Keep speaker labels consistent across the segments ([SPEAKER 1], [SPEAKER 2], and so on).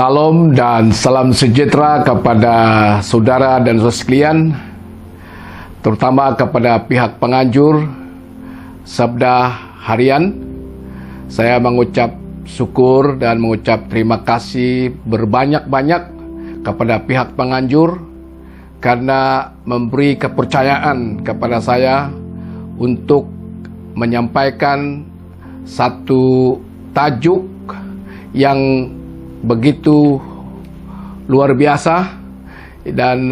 [SPEAKER 1] Salam dan salam sejahtera kepada saudara dan saudara sekalian, terutama kepada pihak penganjur Sabda Harian. Saya mengucap syukur dan mengucap terima kasih berbanyak-banyak kepada pihak penganjur karena memberi kepercayaan kepada saya untuk menyampaikan satu tajuk yang begitu luar biasa dan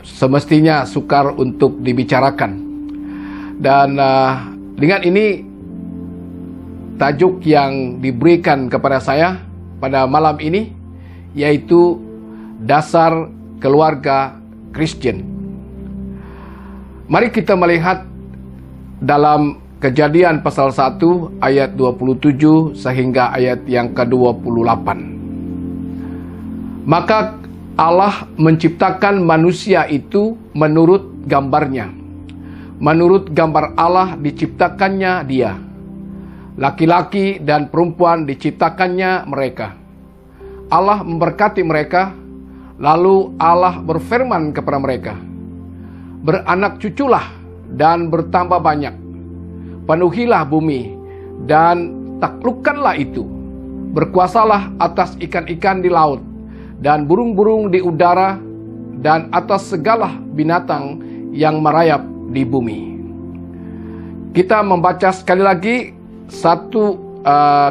[SPEAKER 1] semestinya sukar untuk dibicarakan. Dan dengan ini tajuk yang diberikan kepada saya pada malam ini yaitu dasar keluarga Kristen. Mari kita melihat dalam Kejadian pasal 1 ayat 27 sehingga ayat yang ke-28. Maka Allah menciptakan manusia itu menurut gambarnya. Menurut gambar Allah diciptakannya dia. Laki-laki dan perempuan diciptakannya mereka. Allah memberkati mereka, lalu Allah berfirman kepada mereka, "Beranak cuculah dan bertambah banyak. Penuhilah bumi dan taklukkanlah itu. Berkuasalah atas ikan-ikan di laut dan burung-burung di udara dan atas segala binatang yang merayap di bumi." Kita membaca sekali lagi satu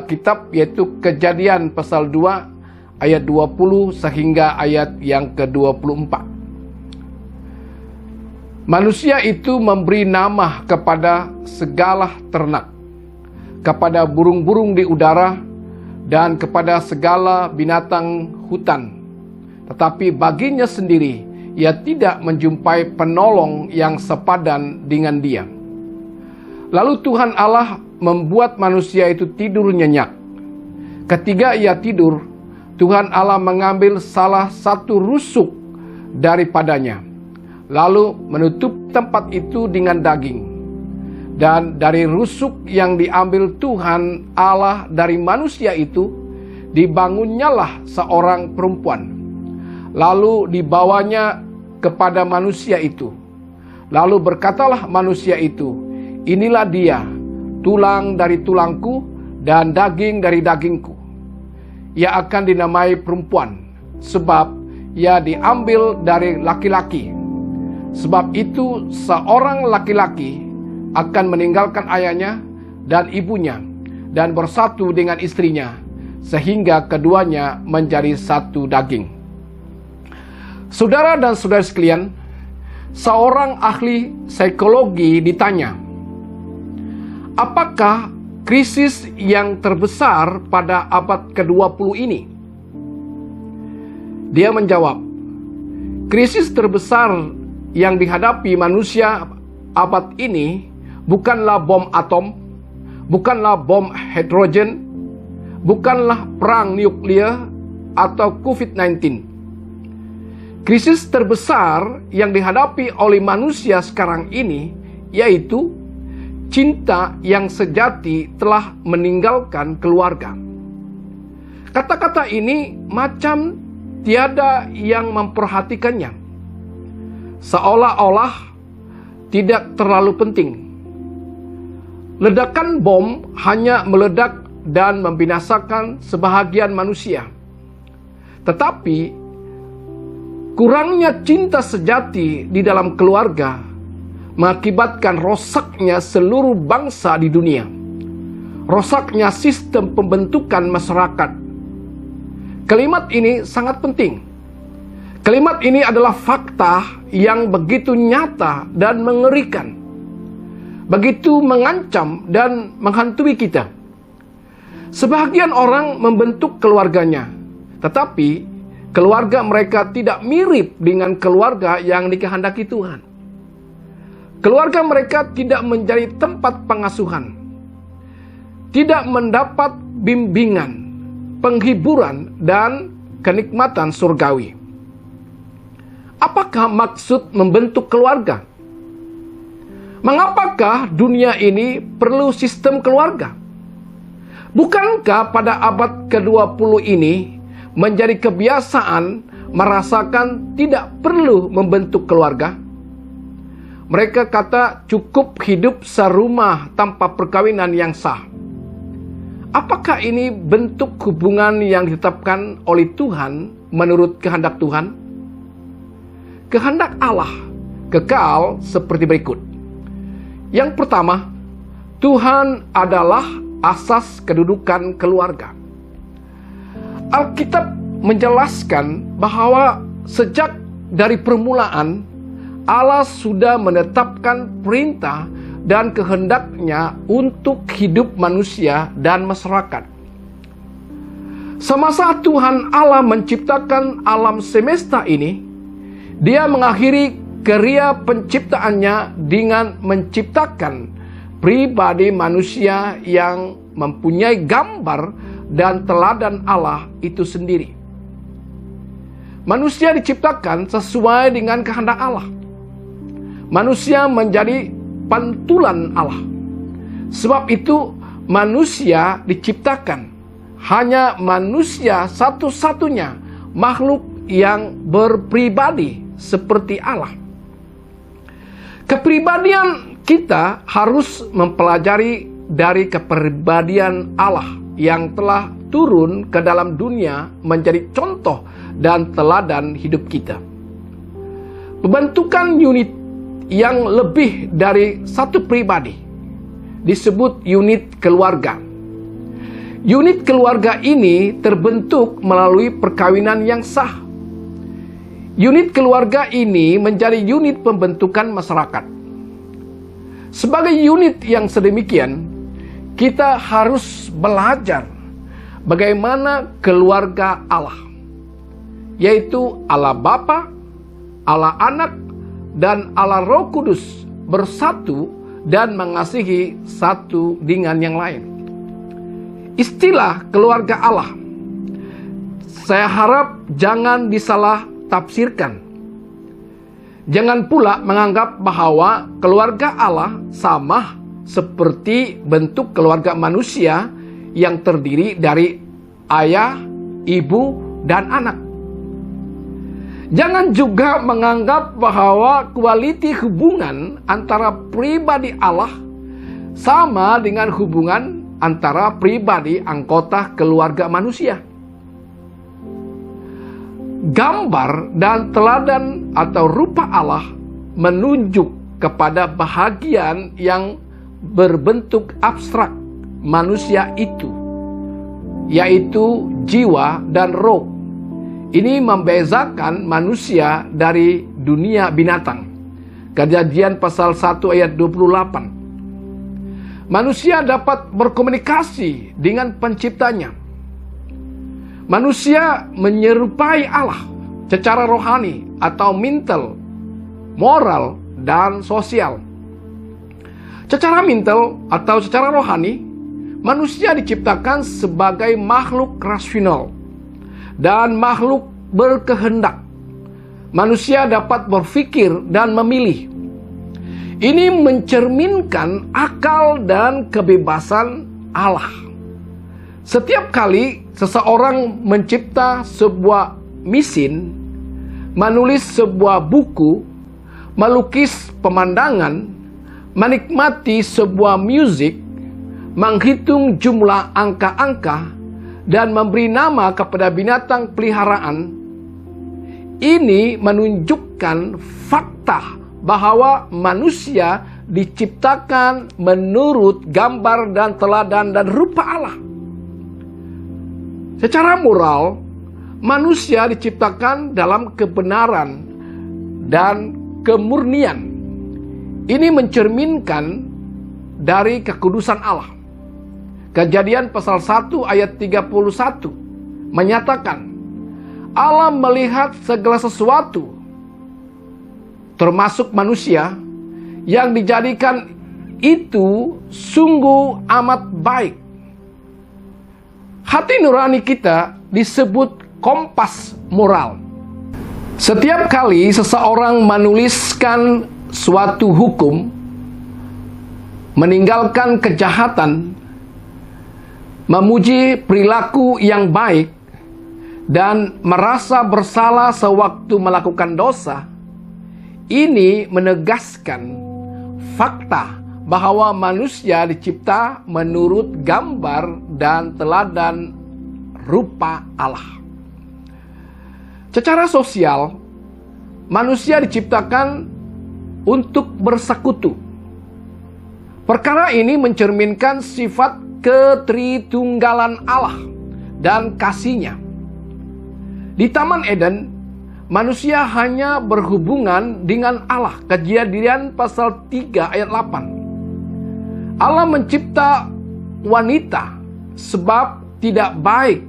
[SPEAKER 1] kitab yaitu Kejadian pasal 2 ayat 20 sehingga ayat yang ke-24. Manusia itu memberi nama kepada segala ternak, kepada burung-burung di udara, dan kepada segala binatang hutan. Tetapi baginya sendiri, ia tidak menjumpai penolong yang sepadan dengan dia. Lalu Tuhan Allah membuat manusia itu tidur nyenyak. Ketika ia tidur, Tuhan Allah mengambil salah satu rusuk daripadanya, lalu menutup tempat itu dengan daging. Dan dari rusuk yang diambil Tuhan Allah dari manusia itu, dibangunnyalah seorang perempuan. Lalu dibawanya kepada manusia itu. Lalu berkatalah manusia itu, "Inilah dia, tulang dari tulangku dan daging dari dagingku. Ia akan dinamai perempuan, sebab ia diambil dari laki-laki. Sebab itu seorang laki-laki akan meninggalkan ayahnya dan ibunya dan bersatu dengan istrinya, sehingga keduanya menjadi satu daging." Saudara dan saudara sekalian, seorang ahli psikologi ditanya, apakah krisis yang terbesar pada abad ke-20 ini? Dia menjawab, krisis terbesar yang dihadapi manusia abad ini bukanlah bom atom, bukanlah bom hidrogen, bukanlah perang nuklir atau COVID-19. Krisis terbesar yang dihadapi oleh manusia sekarang ini yaitu cinta yang sejati telah meninggalkan keluarga. Kata-kata ini macam tiada yang memperhatikannya, seolah-olah tidak terlalu penting. Ledakan bom hanya meledak dan membinasakan sebahagian manusia. Tetapi kurangnya cinta sejati di dalam keluarga mengakibatkan rosaknya seluruh bangsa di dunia. Rosaknya sistem pembentukan masyarakat. Kalimat ini sangat penting. Kalimat ini adalah fakta yang begitu nyata dan mengerikan. Begitu mengancam dan menghantui kita. Sebahagian orang membentuk keluarganya, tetapi keluarga mereka tidak mirip dengan keluarga yang dikehendaki Tuhan. Keluarga mereka tidak menjadi tempat pengasuhan, tidak mendapat bimbingan, penghiburan, dan kenikmatan surgawi. Apakah maksud membentuk keluarga? Mengapakah dunia ini perlu sistem keluarga? Bukankah pada abad ke-20 ini menjadi kebiasaan merasakan tidak perlu membentuk keluarga. Mereka kata cukup hidup serumah tanpa perkawinan yang sah. Apakah ini bentuk hubungan yang ditetapkan oleh Tuhan menurut kehendak Tuhan? Kehendak Allah kekal seperti berikut. Yang pertama, Tuhan adalah asas kedudukan keluarga. Alkitab menjelaskan bahwa sejak dari permulaan Allah sudah menetapkan perintah dan kehendaknya untuk hidup manusia dan masyarakat. Semasa Tuhan Allah menciptakan alam semesta ini, Dia mengakhiri karya penciptaannya dengan menciptakan pribadi manusia yang mempunyai gambar dan teladan Allah itu sendiri. Manusia diciptakan sesuai dengan kehendak Allah. Manusia menjadi pantulan Allah. Sebab itu manusia diciptakan. Hanya manusia satu-satunya makhluk yang berpribadi seperti Allah. Kepribadian kita harus mempelajari dari kepribadian Allah yang telah turun ke dalam dunia menjadi contoh dan teladan hidup kita. Pembentukan unit yang lebih dari satu pribadi disebut unit keluarga. Unit keluarga ini terbentuk melalui perkawinan yang sah. Unit keluarga ini menjadi unit pembentukan masyarakat. Sebagai unit yang sedemikian, kita harus belajar bagaimana keluarga Allah, yaitu Allah Bapa, Allah Anak, dan Allah Roh Kudus bersatu dan mengasihi satu dengan yang lain. Istilah keluarga Allah, saya harap jangan disalah tafsirkan. Jangan pula menganggap bahwa keluarga Allah sama seperti bentuk keluarga manusia yang terdiri dari ayah, ibu, dan anak. Jangan juga menganggap bahwa kualiti hubungan antara pribadi Allah sama dengan hubungan antara pribadi anggota keluarga manusia. Gambar dan teladan atau rupa Allah menunjuk kepada bahagian yang berbentuk abstrak manusia itu, yaitu jiwa dan roh. Ini membezakan manusia dari dunia binatang. Kejadian pasal 1 ayat 28. Manusia dapat berkomunikasi dengan penciptanya. Manusia menyerupai Allah secara rohani atau mental, moral, dan sosial. Secara mental atau secara rohani, manusia diciptakan sebagai makhluk rasional dan makhluk berkehendak. Manusia dapat berpikir dan memilih. Ini mencerminkan akal dan kebebasan Allah. Setiap kali seseorang mencipta sebuah mesin, menulis sebuah buku, melukis pemandangan, menikmati sebuah musik, menghitung jumlah angka-angka, dan memberi nama kepada binatang peliharaan, ini menunjukkan fakta bahwa manusia diciptakan menurut gambar dan teladan dan rupa Allah. Secara moral, manusia diciptakan dalam kebenaran dan kemurnian. Ini mencerminkan dari kekudusan Allah. Kejadian pasal 1 ayat 31 menyatakan Allah melihat segala sesuatu termasuk manusia yang dijadikan itu sungguh amat baik. Hati nurani kita disebut kompas moral. Setiap kali seseorang menuliskan suatu hukum, meninggalkan kejahatan, memuji perilaku yang baik, dan merasa bersalah sewaktu melakukan dosa, ini menegaskan fakta bahwa manusia dicipta menurut gambar dan teladan rupa Allah. Secara sosial, manusia diciptakan untuk bersekutu. Perkara ini mencerminkan sifat ketritunggalan Allah dan kasih-Nya. Di Taman Eden, manusia hanya berhubungan dengan Allah. Kejadian pasal 3 ayat 8. Allah mencipta wanita sebab tidak baik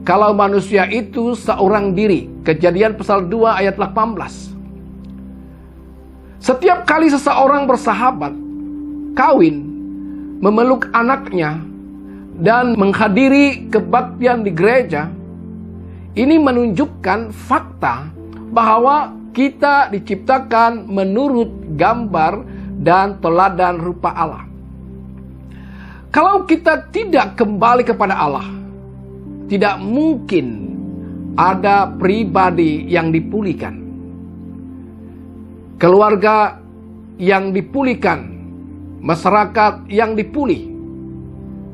[SPEAKER 1] kalau manusia itu seorang diri. Kejadian pasal 2 ayat 18. Setiap kali seseorang bersahabat, kawin, memeluk anaknya, dan menghadiri kebaktian di gereja, ini menunjukkan fakta bahwa kita diciptakan menurut gambar dan teladan rupa Allah. Kalau kita tidak kembali kepada Allah, tidak mungkin ada pribadi yang dipulihkan, keluarga yang dipulihkan, masyarakat yang dipulih,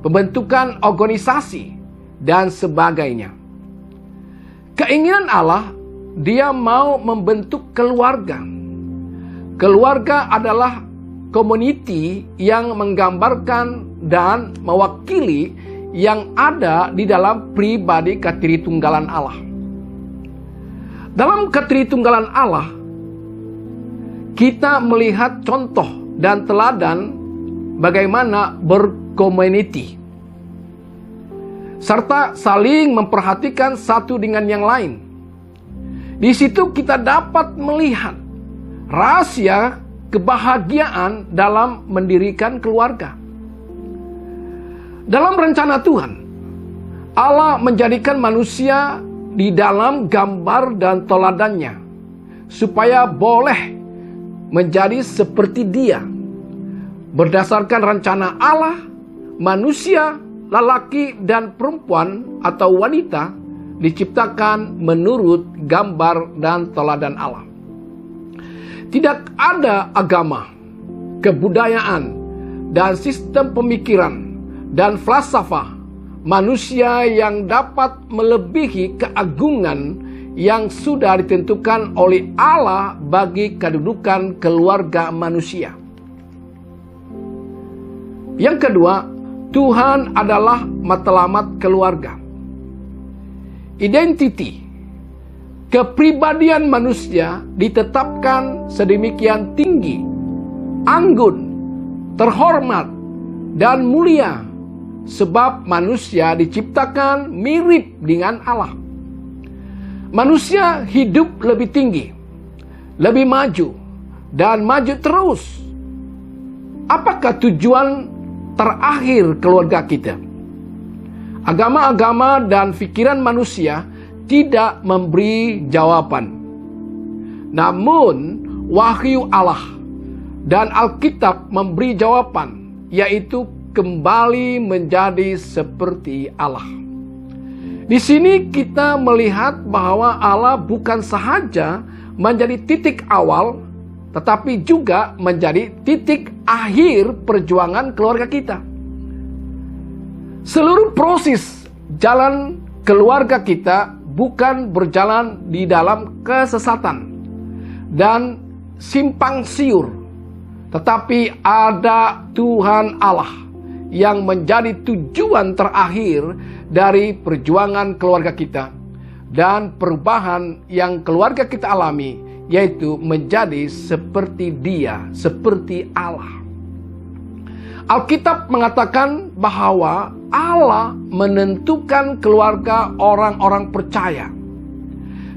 [SPEAKER 1] pembentukan organisasi, dan sebagainya. Keinginan Allah, Dia mau membentuk keluarga. Keluarga adalah community yang menggambarkan dan mewakili yang ada di dalam pribadi ketritunggalan Allah. Dalam ketritunggalan Allah, kita melihat contoh dan teladan bagaimana berkomuniti, serta saling memperhatikan satu dengan yang lain. Di situ kita dapat melihat rahasia kebahagiaan dalam mendirikan keluarga. Dalam rencana Tuhan, Allah menjadikan manusia di dalam gambar dan teladannya, supaya boleh menjadi seperti Dia. Berdasarkan rencana Allah, manusia, lelaki dan perempuan atau wanita diciptakan menurut gambar dan teladan Allah. Tidak ada agama, kebudayaan, dan sistem pemikiran dan falsafah manusia yang dapat melebihi keagungan yang sudah ditentukan oleh Allah bagi kedudukan keluarga manusia. Yang kedua, Tuhan adalah matlamat keluarga. Identiti, kepribadian manusia ditetapkan sedemikian tinggi, anggun, terhormat, dan mulia, sebab manusia diciptakan mirip dengan Allah. Manusia hidup lebih tinggi, lebih maju, dan maju terus. Apakah tujuan terakhir keluarga kita? Agama-agama dan pikiran manusia tidak memberi jawaban. Namun, wahyu Allah dan Alkitab memberi jawaban, yaitu kembali menjadi seperti Allah. Di sini kita melihat bahwa Allah bukan sahaja menjadi titik awal, tetapi juga menjadi titik akhir perjuangan keluarga kita. Seluruh proses jalan keluarga kita bukan berjalan di dalam kesesatan dan simpang siur, tetapi ada Tuhan Allah yang menjadi tujuan terakhir dari perjuangan keluarga kita dan perubahan yang keluarga kita alami, yaitu menjadi seperti Dia, seperti Allah. Alkitab mengatakan bahwa Allah menentukan keluarga orang-orang percaya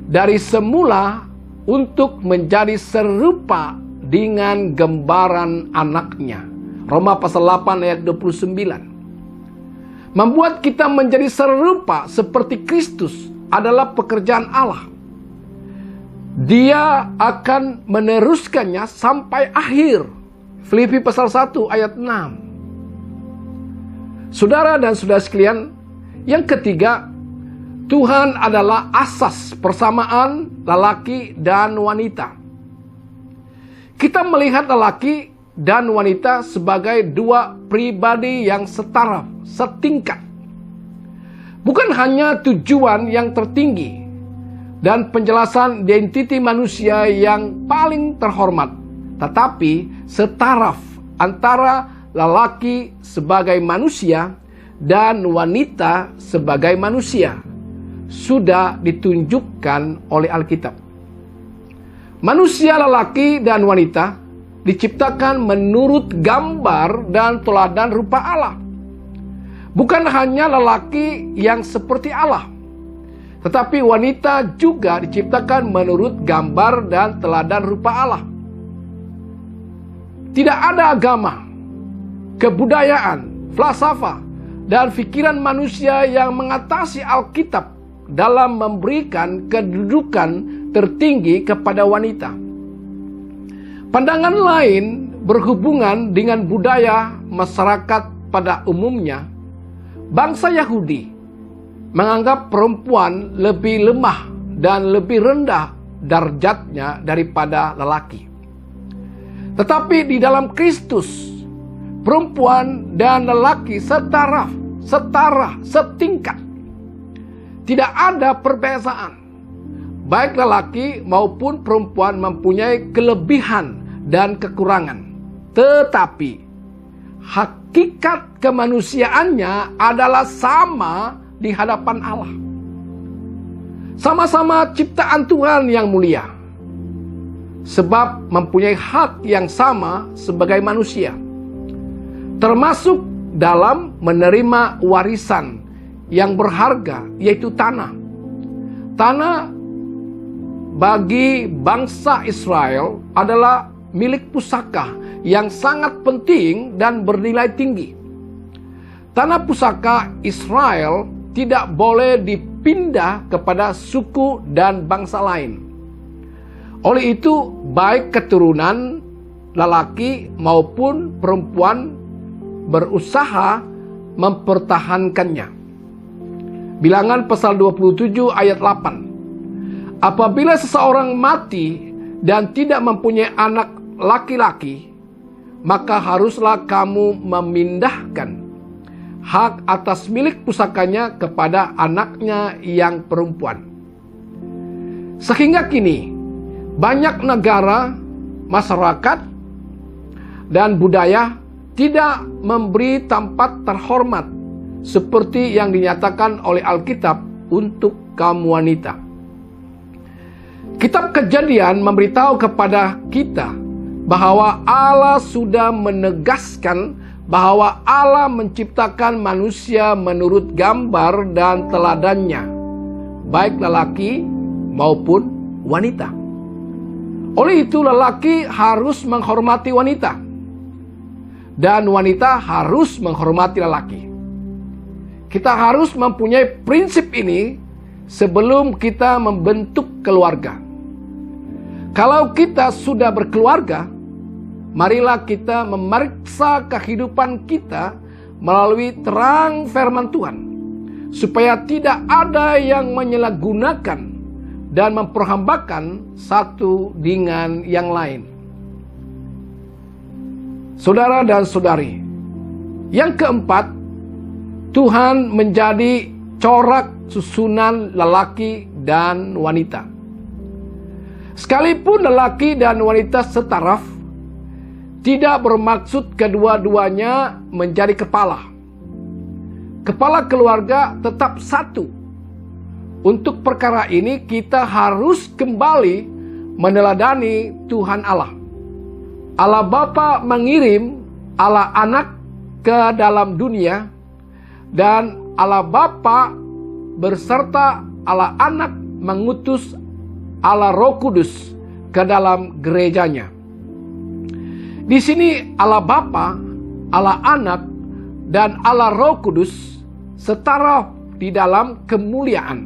[SPEAKER 1] dari semula untuk menjadi serupa dengan gambaran anaknya. Roma pasal 8 ayat 29. Membuat kita menjadi serupa seperti Kristus adalah pekerjaan Allah. Dia akan meneruskannya sampai akhir. Filipi pasal 1 ayat 6. Saudara dan saudara sekalian, yang ketiga, Tuhan adalah asas persamaan lelaki dan wanita. Kita melihat lelaki dan wanita sebagai dua pribadi yang setara, setingkat. Bukan hanya tujuan yang tertinggi dan penjelasan identiti manusia yang paling terhormat, tetapi setaraf antara lelaki sebagai manusia dan wanita sebagai manusia sudah ditunjukkan oleh Alkitab. Manusia lelaki dan wanita diciptakan menurut gambar dan teladan rupa Allah. Bukan hanya lelaki yang seperti Allah, tetapi wanita juga diciptakan menurut gambar dan teladan rupa Allah. Tidak ada agama, kebudayaan, falsafah, dan pikiran manusia yang mengatasi Alkitab dalam memberikan kedudukan tertinggi kepada wanita. Pandangan lain berhubungan dengan budaya masyarakat pada umumnya. Bangsa Yahudi menganggap perempuan lebih lemah dan lebih rendah darjatnya daripada lelaki. Tetapi di dalam Kristus, perempuan dan lelaki setara, setingkat. Tidak ada perbedaan. Baik lelaki maupun perempuan mempunyai kelebihan dan kekurangan. Tetapi hakikat kemanusiaannya adalah sama di hadapan Allah. Sama-sama ciptaan Tuhan yang mulia. Sebab mempunyai hak yang sama sebagai manusia. Termasuk dalam menerima warisan yang berharga, yaitu tanah. Tanah bagi bangsa Israel adalah milik pusaka yang sangat penting dan bernilai tinggi. Tanah pusaka Israel tidak boleh dipindah kepada suku dan bangsa lain. Oleh itu, baik keturunan lelaki maupun perempuan berusaha mempertahankannya. Bilangan pasal 27 ayat 8. Apabila seseorang mati dan tidak mempunyai anak laki-laki, maka haruslah kamu memindahkan hak atas milik pusakanya kepada anaknya yang perempuan. Sehingga kini, banyak negara, masyarakat, dan budaya tidak memberi tempat terhormat seperti yang dinyatakan oleh Alkitab untuk kaum wanita. Kitab Kejadian memberitahu kepada kita bahwa Allah sudah menegaskan bahwa Allah menciptakan manusia menurut gambar dan teladannya, baik lelaki maupun wanita. Oleh itu, lelaki harus menghormati wanita, dan wanita harus menghormati lelaki. Kita harus mempunyai prinsip ini sebelum kita membentuk keluarga. Kalau kita sudah berkeluarga, marilah kita memeriksa kehidupan kita melalui terang firman Tuhan, supaya tidak ada yang menyalahgunakan dan memperhambakan satu dengan yang lain. Saudara dan saudari, yang keempat, Tuhan menjadi corak susunan lelaki dan wanita. Sekalipun lelaki dan wanita setaraf, tidak bermaksud kedua-duanya menjadi kepala. Kepala keluarga tetap satu. Untuk perkara ini kita harus kembali meneladani Tuhan Allah. Allah Bapa mengirim Allah Anak ke dalam dunia, dan Allah Bapa berserta Allah Anak mengutus Allah Roh Kudus ke dalam gerejanya. Di sini Allah Bapa, Allah Anak, dan Allah Roh Kudus setara di dalam kemuliaan,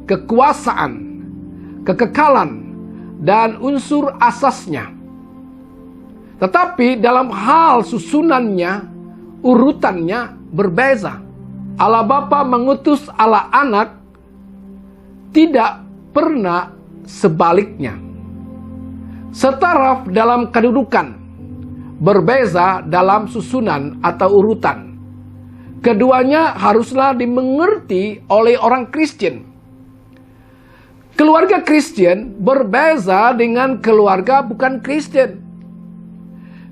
[SPEAKER 1] kekuasaan, kekekalan, dan unsur asasnya. Tetapi dalam hal susunannya, urutannya berbeza. Allah Bapa mengutus Allah Anak tidak pernah sebaliknya. Setara dalam kedudukan, berbeza dalam susunan atau urutan. Keduanya haruslah dimengerti oleh orang Kristen. Keluarga Kristen berbeza dengan keluarga bukan Kristen,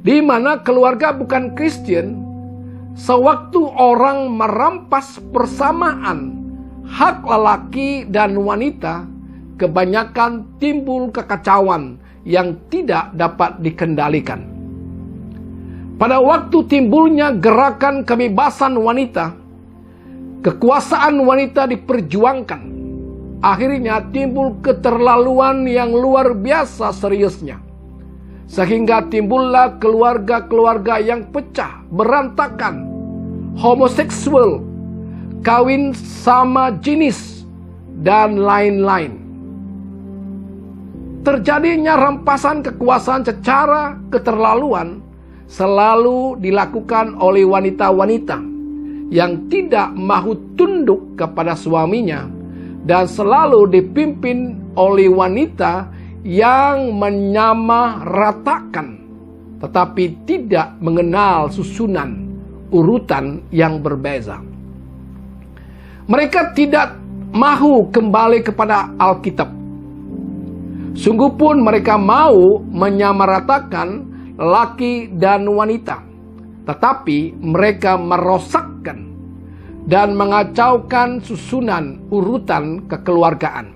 [SPEAKER 1] di mana keluarga bukan Kristen, sewaktu orang merampas persamaan hak lelaki dan wanita, kebanyakan timbul kekacauan yang tidak dapat dikendalikan. Pada waktu timbulnya gerakan kebebasan wanita, kekuasaan wanita diperjuangkan. Akhirnya timbul keterlaluan yang luar biasa seriusnya. Sehingga timbullah keluarga-keluarga yang pecah, berantakan, homoseksual, kawin sama jenis, dan lain-lain. Terjadinya rampasan kekuasaan secara keterlaluan selalu dilakukan oleh wanita-wanita yang tidak mahu tunduk kepada suaminya dan selalu dipimpin oleh wanita yang menyamaratakan tetapi tidak mengenal susunan urutan yang berbeza. Mereka tidak mahu kembali kepada Alkitab. Sungguh pun mereka mau menyamaratakan laki dan wanita, tetapi mereka merosakkan dan mengacaukan susunan urutan kekeluargaan.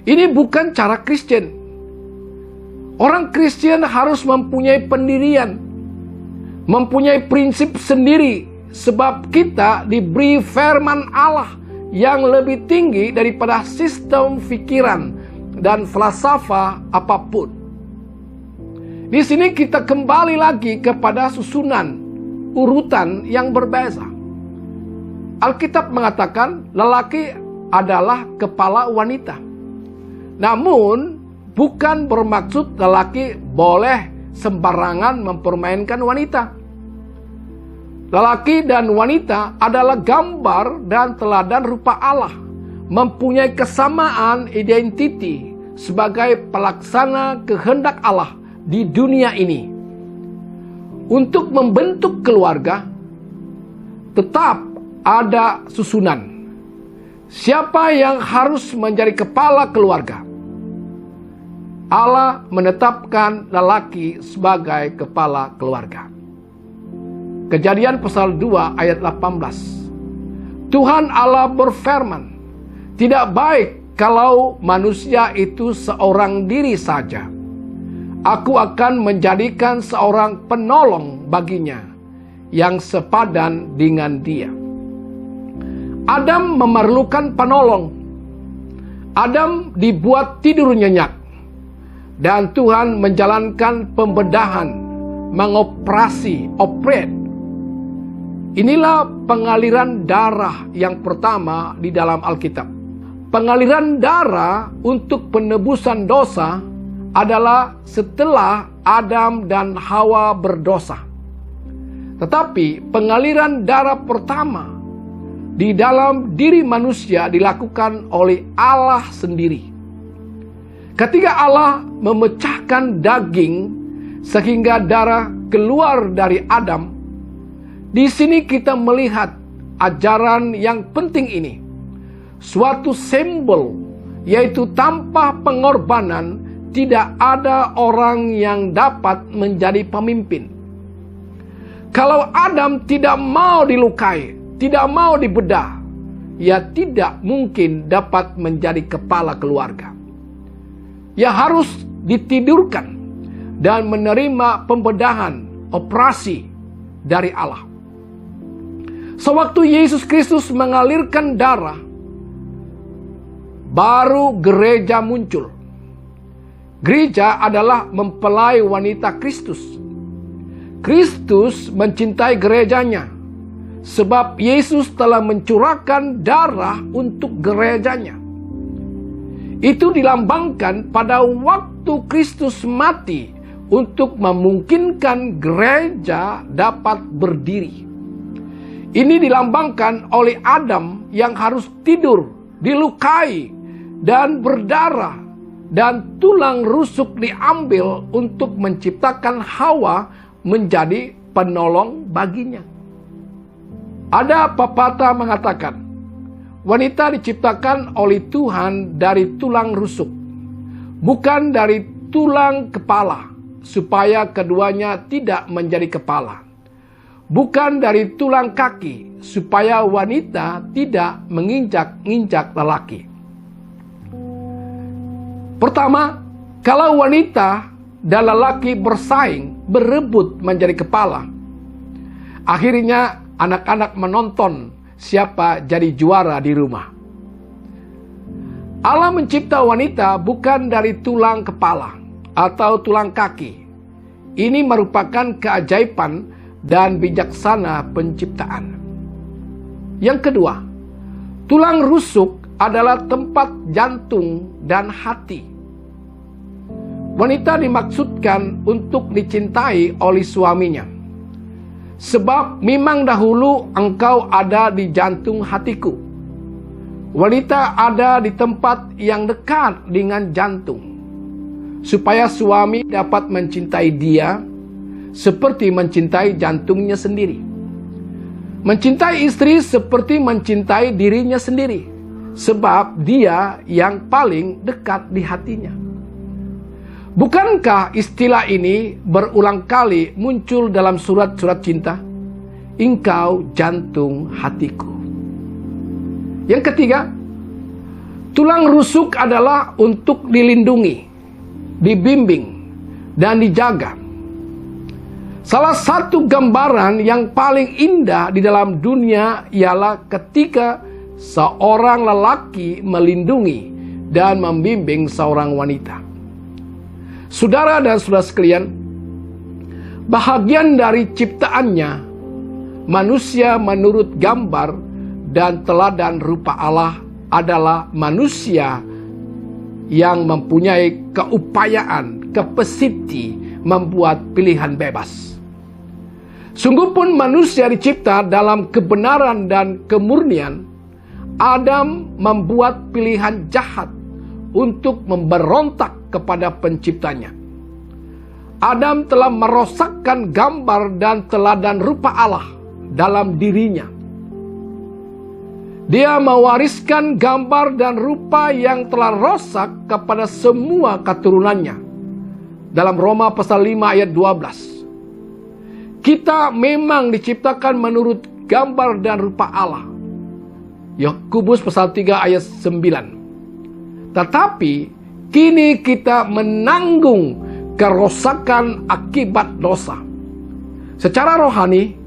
[SPEAKER 1] Ini bukan cara Kristen. Orang Kristen harus mempunyai pendirian, mempunyai prinsip sendiri, sebab kita diberi firman Allah yang lebih tinggi daripada sistem pikiran dan falsafah apapun. Di sini kita kembali lagi kepada susunan urutan yang berbeza. Alkitab mengatakan lelaki adalah kepala wanita. Namun bukan bermaksud lelaki boleh sembarangan mempermainkan wanita. Lelaki dan wanita adalah gambar dan teladan rupa Allah, mempunyai kesamaan identiti sebagai pelaksana kehendak Allah di dunia ini. Untuk membentuk keluarga, tetap ada susunan. Siapa yang harus menjadi kepala keluarga? Allah menetapkan lelaki sebagai kepala keluarga. Kejadian pasal 2 ayat 18. Tuhan Allah berfirman, tidak baik kalau manusia itu seorang diri saja. Aku akan menjadikan seorang penolong baginya yang sepadan dengan dia. Adam memerlukan penolong. Adam dibuat tidur nyenyak. Dan Tuhan menjalankan pembedahan, operate. Inilah pengaliran darah yang pertama di dalam Alkitab. Pengaliran darah untuk penebusan dosa adalah setelah Adam dan Hawa berdosa. Tetapi pengaliran darah pertama di dalam diri manusia dilakukan oleh Allah sendiri. Ketika Allah memecahkan daging sehingga darah keluar dari Adam, di sini kita melihat ajaran yang penting ini. Suatu simbol, yaitu tanpa pengorbanan tidak ada orang yang dapat menjadi pemimpin. Kalau Adam tidak mau dilukai, tidak mau dibedah, ia tidak mungkin dapat menjadi kepala keluarga. Ia harus ditidurkan dan menerima pembedahan, operasi dari Allah. Sewaktu Yesus Kristus mengalirkan darah, baru gereja muncul. Gereja adalah mempelai wanita Kristus. Kristus mencintai gerejanya, sebab Yesus telah mencurahkan darah untuk gerejanya. Itu dilambangkan pada waktu Kristus mati untuk memungkinkan gereja dapat berdiri. Ini dilambangkan oleh Adam yang harus tidur dilukai, dan berdarah, dan tulang rusuk diambil untuk menciptakan Hawa menjadi penolong baginya. Ada pepatah mengatakan, wanita diciptakan oleh Tuhan dari tulang rusuk, bukan dari tulang kepala, supaya keduanya tidak menjadi kepala. Bukan dari tulang kaki, supaya wanita tidak menginjak-injak lelaki. Pertama, kalau wanita dan lelaki bersaing, berebut menjadi kepala, akhirnya anak-anak menonton siapa jadi juara di rumah. Allah mencipta wanita bukan dari tulang kepala atau tulang kaki. Ini merupakan keajaiban dan bijaksana penciptaan. Yang kedua, tulang rusuk adalah tempat jantung dan hati. Wanita dimaksudkan untuk dicintai oleh suaminya. Sebab memang dahulu engkau ada di jantung hatiku. Wanita ada di tempat yang dekat dengan jantung, supaya suami dapat mencintai dia seperti mencintai jantungnya sendiri. Mencintai istri seperti mencintai dirinya sendiri, sebab dia yang paling dekat di hatinya. Bukankah istilah ini berulang kali muncul dalam surat-surat cinta? Engkau jantung hatiku. Yang ketiga, tulang rusuk adalah untuk dilindungi, dibimbing, dan dijaga. Salah satu gambaran yang paling indah di dalam dunia ialah ketika seorang lelaki melindungi dan membimbing seorang wanita. Saudara dan saudara sekalian, bahagian dari ciptaannya, manusia menurut gambar dan teladan rupa Allah adalah manusia yang mempunyai keupayaan, kapasiti membuat pilihan bebas. Sungguh pun manusia dicipta dalam kebenaran dan kemurnian. Adam membuat pilihan jahat untuk memberontak kepada penciptanya. Adam telah merosakkan gambar dan teladan rupa Allah dalam dirinya. Dia mewariskan gambar dan rupa yang telah rosak kepada semua keturunannya. Dalam Roma pasal 5 ayat 12. Kita memang diciptakan menurut gambar dan rupa Allah. Yakobus pasal 3 ayat 9. Tetapi kini kita menanggung kerosakan akibat dosa. Secara rohani,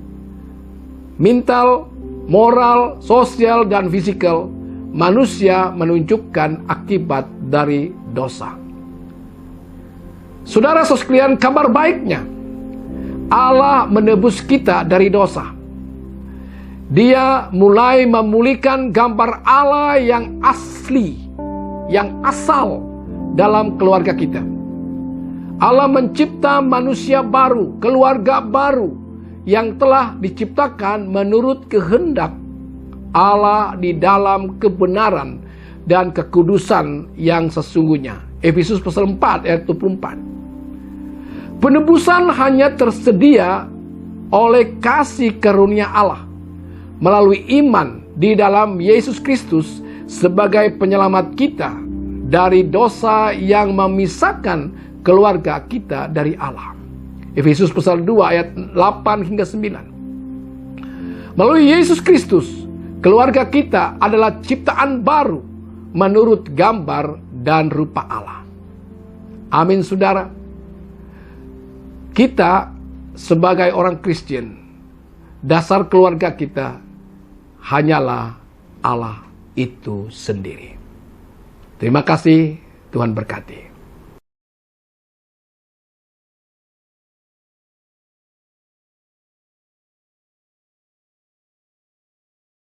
[SPEAKER 1] mental, moral, sosial, dan fisikal, manusia menunjukkan akibat dari dosa. Saudara sekalian, kabar baiknya, Allah menebus kita dari dosa. Dia mulai memulihkan gambar Allah yang asli, yang asal dalam keluarga kita. Allah mencipta manusia baru, keluarga baru yang telah diciptakan menurut kehendak Allah di dalam kebenaran dan kekudusan yang sesungguhnya. Efesus pasal 4 ayat 24. Penebusan hanya tersedia oleh kasih karunia Allah melalui iman di dalam Yesus Kristus sebagai penyelamat kita dari dosa yang memisahkan keluarga kita dari Allah. Efesus pasal 2 ayat 8 hingga 9. Melalui Yesus Kristus, keluarga kita adalah ciptaan baru menurut gambar dan rupa Allah. Amin, saudara. Kita sebagai orang Kristen, dasar keluarga kita hanyalah Allah itu sendiri. Terima kasih, Tuhan berkati.